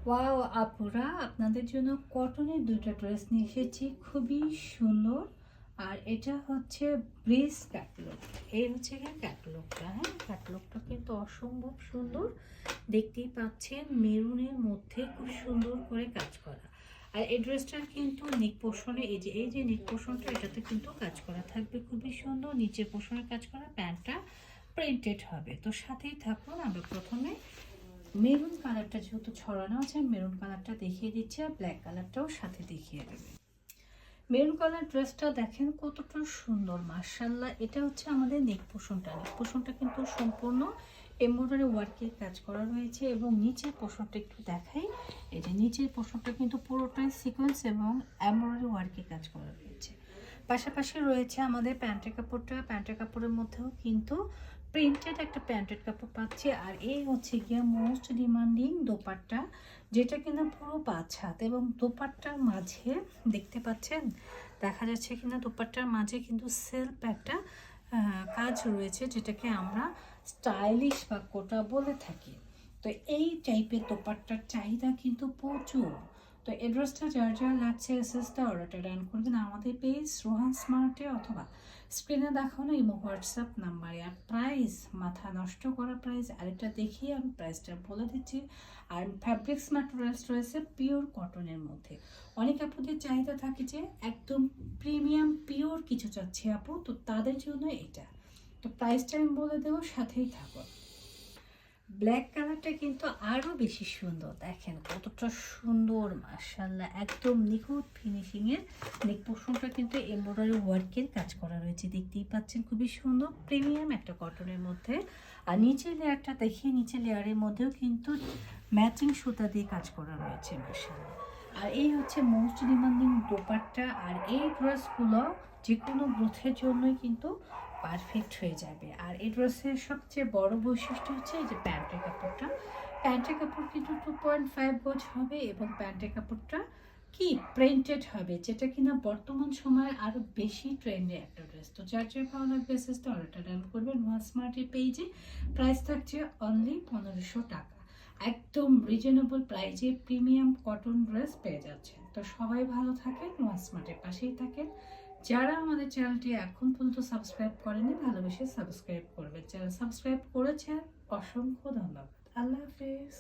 Wow আপুরা, আপনাদের জন্য কটনের দুটো ড্রেস নিয়ে এসেছি, খুবই সুন্দর। আর এটা হচ্ছে ব্রিজ ক্যাটলগ। এই হচ্ছে ক্যাটলগটা। হ্যাঁ, ক্যাটলগটা কিন্তু অসম্ভব সুন্দর। দেখতেই পাচ্ছেন মেরুনের মধ্যে খুব সুন্দর করে কাজ করা। আর এই ড্রেসটার কিন্তু নেক পোর্শনে এই যে নেক পোর্শনটা, এটাতে কিন্তু কাজ করা থাকবে খুবই সুন্দর। নিচের পোর্শনে কাজ করা, প্যান্টটা প্রিন্টেড হবে। তো সাথেই থাকুন। আমরা প্রথমে মেরুন কালারটা যেহেতু ছড়ানো আছে, মেরুন কালারটা দেখিয়ে দিচ্ছি, আর ব্ল্যাক কালারটাও সাথে দেখিয়ে দেবে। মেরুন কালার ড্রেসটা দেখেন কতটা সুন্দর, মার্শাল্লাহ। এটা হচ্ছে আমাদের নেক পোর্শনটা কিন্তু সম্পূর্ণ এমব্রয়ডারি ওয়ার্কের কাজ করা রয়েছে। এবং নিচের পোর্শনটা একটু দেখাই। এই যে নিচের পোর্শনটা কিন্তু পুরোটাই সিকোয়েন্স এবং এমব্রয়ডারি ওয়ার্কের কাজ করা রয়েছে। পাশাপাশি রয়েছে আমাদের প্যান্টের কাপড়টা। প্যান্টের কাপড়ের মধ্যেও কিন্তু প্রিন্টেড একটা প্যান্টের কাপড় পাচ্ছি। আর এই হচ্ছে গিয়া মোস্ট ডিমান্ডিং দোপাট্টা, যেটা কিনা পুরো 5 হাত। এবং দোপাট্টার মাঝে দেখতে পাচ্ছেন, দেখা যাচ্ছে কিনা দোপাট্টার মাঝে কিন্তু সেলফ একটা কাজ রয়েছে, যেটাকে আমরা স্টাইলিশ বা কোটা বলে থাকি। তো এই টাইপের দোপাট্টার চাহিদা কিন্তু প্রচুর। তো এড্রেসটা যার যার লাগছে এসএসটা অর্ডারটা ডান করবেন আমাদের পেজ রোহান স্মার্টে, অথবা স্ক্রিনে দেখানো ইমো হোয়াটসঅ্যাপ নাম্বারে। আর প্রাইস, মাথা নষ্ট করা প্রাইস আরেকটা দেখিয়ে আমি প্রাইসটা বলে দিচ্ছি। আর ফ্যাব্রিক্স ম্যাটেরিয়ালস রয়েছে পিওর কটনের মধ্যে। অনেক আপুদের চাহিদা থাকে যে একদম প্রিমিয়াম পিওর কিছু চাচ্ছে আপু, তো তাদের জন্য এটা। তো প্রাইসটা আমি বলে দেবো, সাথেই থাকো। ব্ল্যাক কালারটা কিন্তু আরও বেশি সুন্দর। দেখেন কতটা সুন্দর, মাশাআল্লাহ, একদম নিখুঁত ফিনিশিংয়ের। নেক পোর্শনটা কিন্তু এমব্রয়ডারি ওয়ার্কের কাজ করা রয়েছে, দেখতেই পাচ্ছেন খুবই সুন্দর প্রিমিয়াম একটা কটনের মধ্যে। আর নিচের লেয়ারটা দেখিয়ে, নিচের লেয়ারের মধ্যেও কিন্তু ম্যাচিং সুতা দিয়ে কাজ করা রয়েছে, মাশাআল্লাহ। আর এই হচ্ছে মোস্ট ডিমান্ডিং দোপাট্টা। আর এই ড্রেসগুলো যে কোনো গ্রোথের জন্যই কিন্তু পারফেক্ট হয়ে যাবে। আর এই ড্রেসের সবচেয়ে বড় বৈশিষ্ট্য হচ্ছে এই যে প্যান্টের কাপড়টা। প্যান্টের কাপড় কিন্তু 2.5 গজ হবে, এবং প্যান্টের কাপড়টা কি প্রিন্টেড হবে, যেটা কিনা বর্তমান সময়ে আরও বেশি ট্রেন্ডে একটা ড্রেস। তো যার যার ভালো লাগবে এসএসটা অর্ডারটা ডান করবেন ওয়ান স্মার্টের পেজে। প্রাইস থাকছে অনলি 1500 টাকা। একদম রিজনেবল প্রাইজে প্রিমিয়াম কটন ড্রেস পেয়ে যাচ্ছেন। তো সবাই ভালো থাকেন, ওয়ান স্মার্টের পাশেই থাকেন। যারা আমাদের চ্যানেলটি এখন পর্যন্ত সাবস্ক্রাইব করেনি, ভালোবেসে সাবস্ক্রাইব করবেন। যারা সাবস্ক্রাইব করেছেন, অসংখ্য ধন্যবাদ। আল্লাহ হাফেজ।